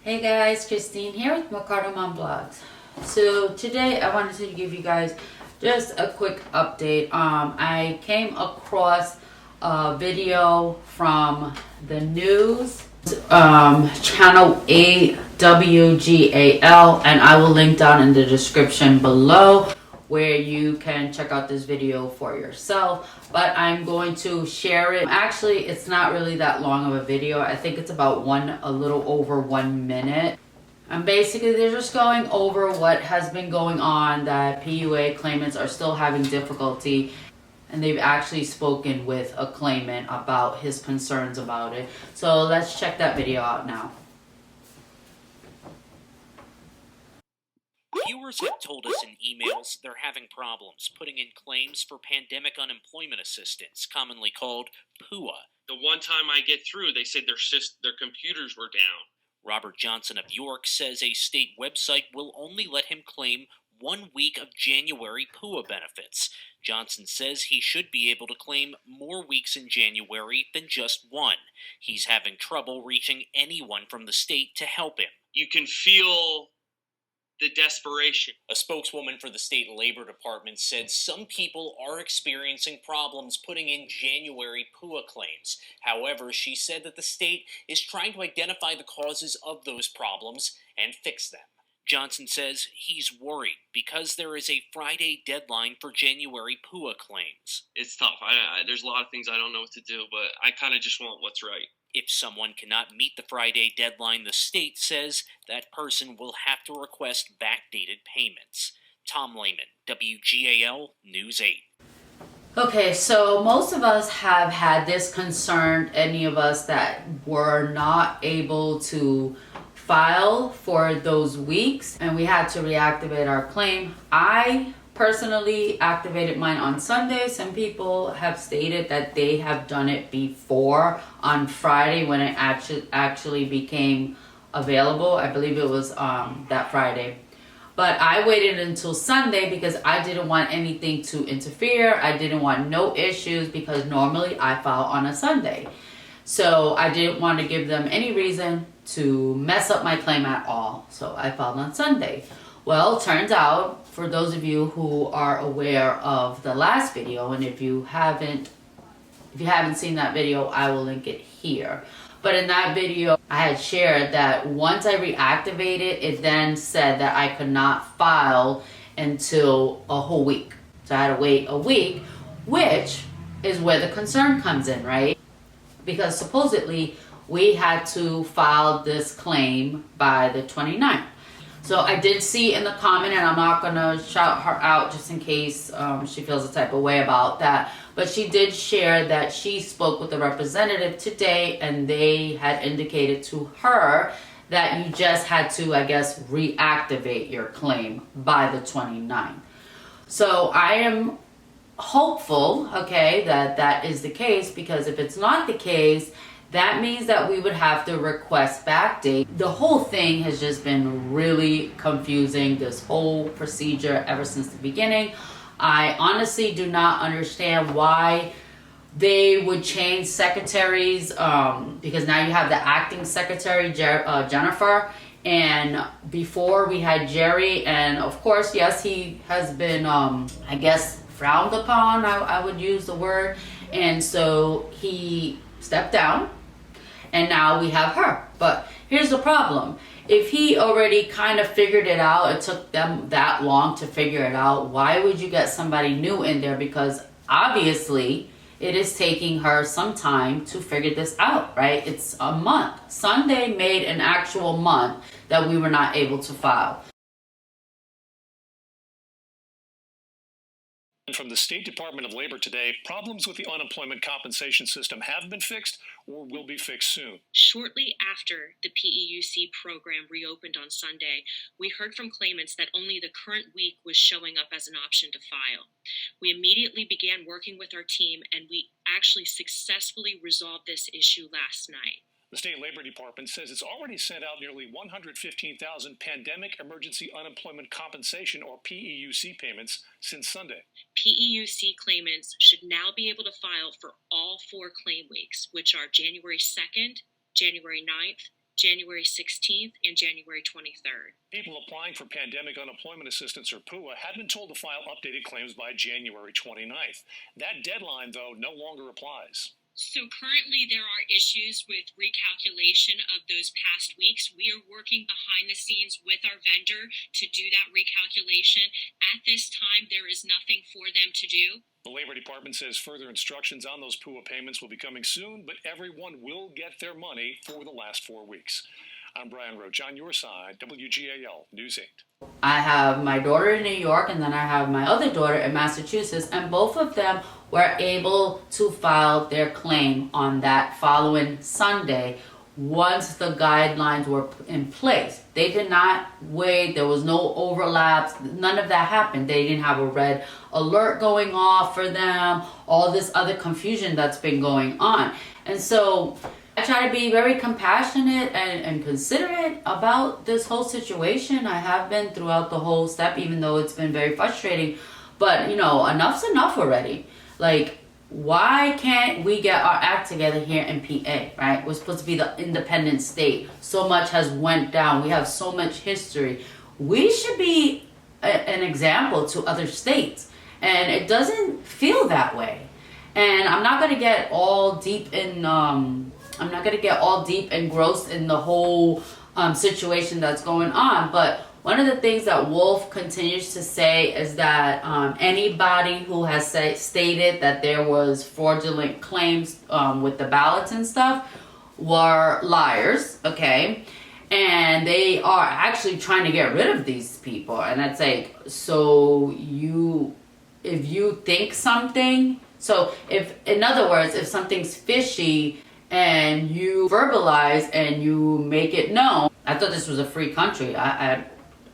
Hey guys, Christine here with Mercado Mom Vlogs. So today I wanted to give you guys just a quick update. I came across a video from the news channel AWGAL, and I will link down in the description below where you can check out this video for yourself, but I'm going to share it. Actually, it's not really that long of a video. I think it's about a little over 1 minute. And basically they're just going over what has been going on, that PUA claimants are still having difficulty, and they've actually spoken with a claimant about his concerns about it. So let's check that video out now. Viewers have told us in emails they're having problems putting in claims for pandemic unemployment assistance, commonly called PUA. The one time I get through, they said their computers were down. Robert Johnson of York says a state website will only let him claim 1 week of January PUA benefits. Johnson says he should be able to claim more weeks in January than just one. He's having trouble reaching anyone from the state to help him. You can feel the desperation. A spokeswoman for the state labor department said some people are experiencing problems putting in January PUA claims. However, she said that the state is trying to identify the causes of those problems and fix them. Johnson says he's worried because there is a Friday deadline for January PUA claims. It's tough. There's a lot of things I don't know what to do, but I kind of just want what's right. If someone cannot meet the Friday deadline, the state says that person will have to request backdated payments. Tom Lehman, WGAL News 8. Okay, so most of us have had this concern, any of us that were not able to file for those weeks, and we had to reactivate our claim. I personally activated mine on Sunday. Some people have stated that they have done it before on Friday when it actually became available. I believe it was that Friday. But I waited until Sunday because I didn't want anything to interfere. I didn't want no issues because normally I file on a Sunday. So I didn't want to give them any reason to mess up my claim at all. So I filed on Sunday. Well, turns out, for those of you who are aware of the last video, and if you haven't seen that video, I will link it here. But in that video, I had shared that once I reactivated, it then said that I could not file until a whole week. So I had to wait a week, which is where the concern comes in, right? Because supposedly we had to file this claim by the 29th. So I did see in the comment, and I'm not going to shout her out just in case she feels a type of way about that, but she did share that she spoke with the representative today, and they had indicated to her that you just had to, I guess, reactivate your claim by the 29th. So I am hopeful, okay, that that is the case, because if it's not the case, that means that we would have to request backdate. The whole thing has just been really confusing, this whole procedure ever since the beginning. I honestly do not understand why they would change secretaries, because now you have the acting secretary, Jennifer, and before we had Jerry, and of course, yes, he has been, I guess, frowned upon, I would use the word, and so he stepped down. And now we have her. But here's the problem. If he already kind of figured it out, it took them that long to figure it out, why would you get somebody new in there? Because obviously it is taking her some time to figure this out, right? It's a month. Sunday made an actual month that we were not able to file. From the State Department of Labor today, problems with the unemployment compensation system have been fixed or will be fixed soon. Shortly after the PEUC program reopened on Sunday, we heard from claimants that only the current week was showing up as an option to file. We immediately began working with our team, and we actually successfully resolved this issue last night. The State Labor Department says it's already sent out nearly 115,000 Pandemic Emergency Unemployment Compensation, or PEUC, payments since Sunday. PEUC claimants should now be able to file for all 4 claim weeks, which are January 2nd, January 9th, January 16th, and January 23rd. People applying for pandemic unemployment assistance or PUA had been told to file updated claims by January 29th. That deadline, though, no longer applies. So currently there are issues with recalculation of those past weeks. We are working behind the scenes with our vendor to do that recalculation. At this time, there is nothing for them to do. The Labor Department says further instructions on those PUA payments will be coming soon, but everyone will get their money for the last 4 weeks. I'm Brian Roach on your side, WGAL News 8. I have my daughter in New York, and then I have my other daughter in Massachusetts, and both of them were able to file their claim on that following Sunday once the guidelines were in place. They did not wait. There was no overlaps. None of that happened. They didn't have a red alert going off for them, all this other confusion that's been going on. And so I try to be very compassionate and considerate about this whole situation. I have been throughout the whole step, even though it's been very frustrating. But, you know, enough's enough already. Like, why can't we get our act together here in PA, right? We're supposed to be the independent state. So much has went down. We have so much history. We should be an example to other states. And it doesn't feel that way. And I'm not going to get all deep in... I'm not going to get all deep engrossed in the whole situation that's going on. But one of the things that Wolf continues to say is that anybody who has stated that there was fraudulent claims with the ballots and stuff were liars, okay? And they are actually trying to get rid of these people. And it's like, so if you think something, so if, in other words, if something's fishy and you verbalize and you make it known. I thought this was a free country. I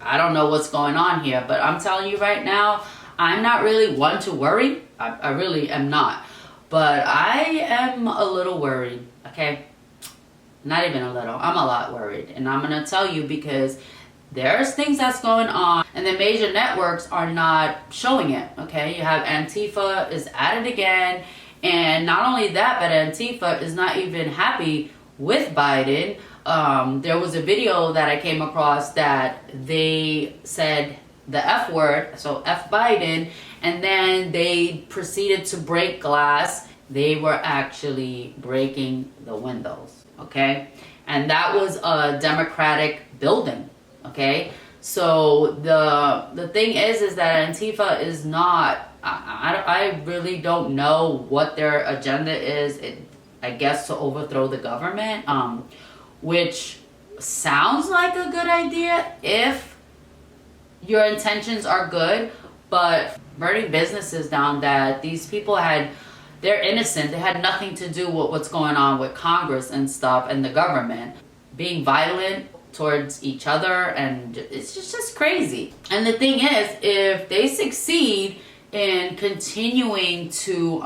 don't know what's going on here, but I'm telling you right now, I'm not really one to worry. I really am not. But I am a little worried, okay? Not even a little. I'm a lot worried. And I'm going to tell you because there's things that's going on and the major networks are not showing it, okay? You have Antifa is at it again. And not only that, but Antifa is not even happy with Biden. There was a video that I came across that they said the F word, so F Biden, and then they proceeded to break glass. They were actually breaking the windows, okay? And that was a Democratic building, okay? So the thing is that Antifa is not... I really don't know what their agenda is. I guess to overthrow the government, which sounds like a good idea if your intentions are good, but burning businesses down that these people they're innocent. They had nothing to do with what's going on with Congress and stuff and the government being violent towards each other, and it's just crazy. And the thing is, if they succeed in continuing to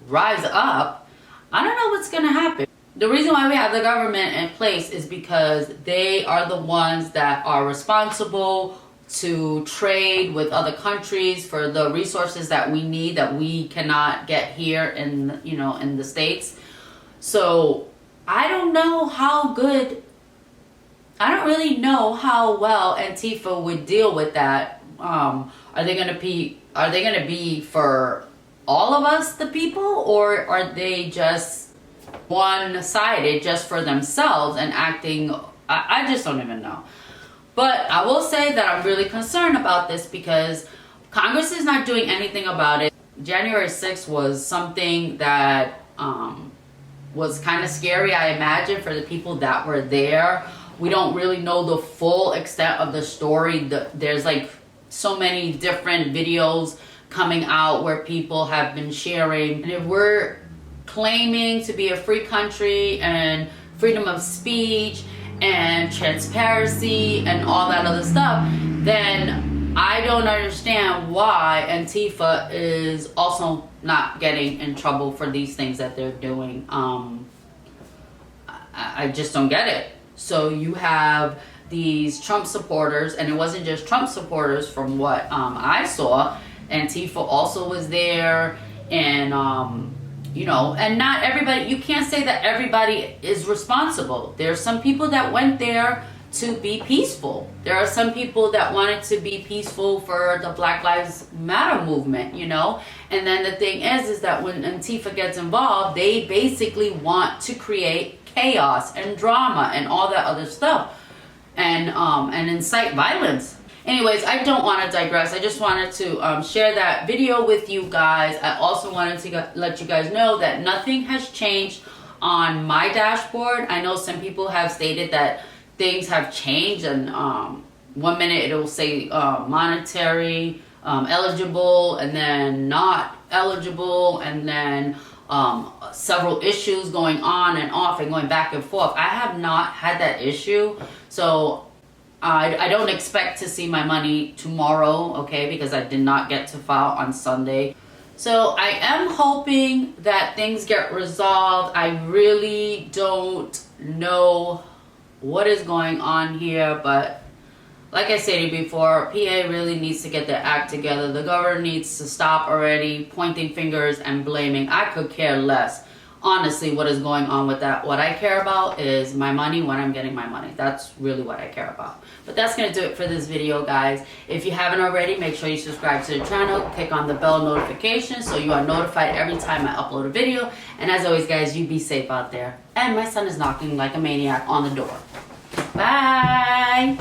rise up, I don't know what's gonna happen. The reason why we have the government in place is because they are the ones that are responsible to trade with other countries for the resources that we need that we cannot get here in, you know, in the States. So I don't know how good, I don't really know how well Antifa would deal with that. Are they gonna be for all of us, the people, or are they just one-sided, just for themselves and acting? I just don't even know. But I will say that I'm really concerned about this because Congress is not doing anything about it. January 6th was something that was kind of scary, I imagine, for the people that were there. We don't really know the full extent of the story. There's like so many different videos coming out where people have been sharing. And if we're claiming to be a free country and freedom of speech and transparency and all that other stuff, then I don't understand why Antifa is also not getting in trouble for these things that they're doing. I just don't get it. So you have these Trump supporters, and it wasn't just Trump supporters from what I saw. Antifa also was there, and you know, and not everybody, you can't say that everybody is responsible. There are some people that went there to be peaceful. There are some people that wanted to be peaceful for the Black Lives Matter movement, you know. And then the thing is that when Antifa gets involved, they basically want to create chaos and drama and all that other stuff, and incite violence. Anyways, I don't want to digress. I just wanted to share that video with you guys. I also wanted to let you guys know that nothing has changed on my dashboard. I know some people have stated that things have changed, and 1 minute it'll say monetary eligible, and then not eligible, and then several issues going on and off and going back and forth. I have not had that issue, so I don't expect to see my money tomorrow, okay, because I did not get to file on Sunday. So I am hoping that things get resolved. I really don't know what is going on here, but like I said before, PA really needs to get their act together. The governor needs to stop already pointing fingers and blaming. I could care less, honestly, what is going on with that. What I care about is my money when I'm getting my money. That's really what I care about. But that's going to do it for this video, guys. If you haven't already, make sure you subscribe to the channel. Click on the bell notification so you are notified every time I upload a video. And as always, guys, you be safe out there. And my son is knocking like a maniac on the door. Bye!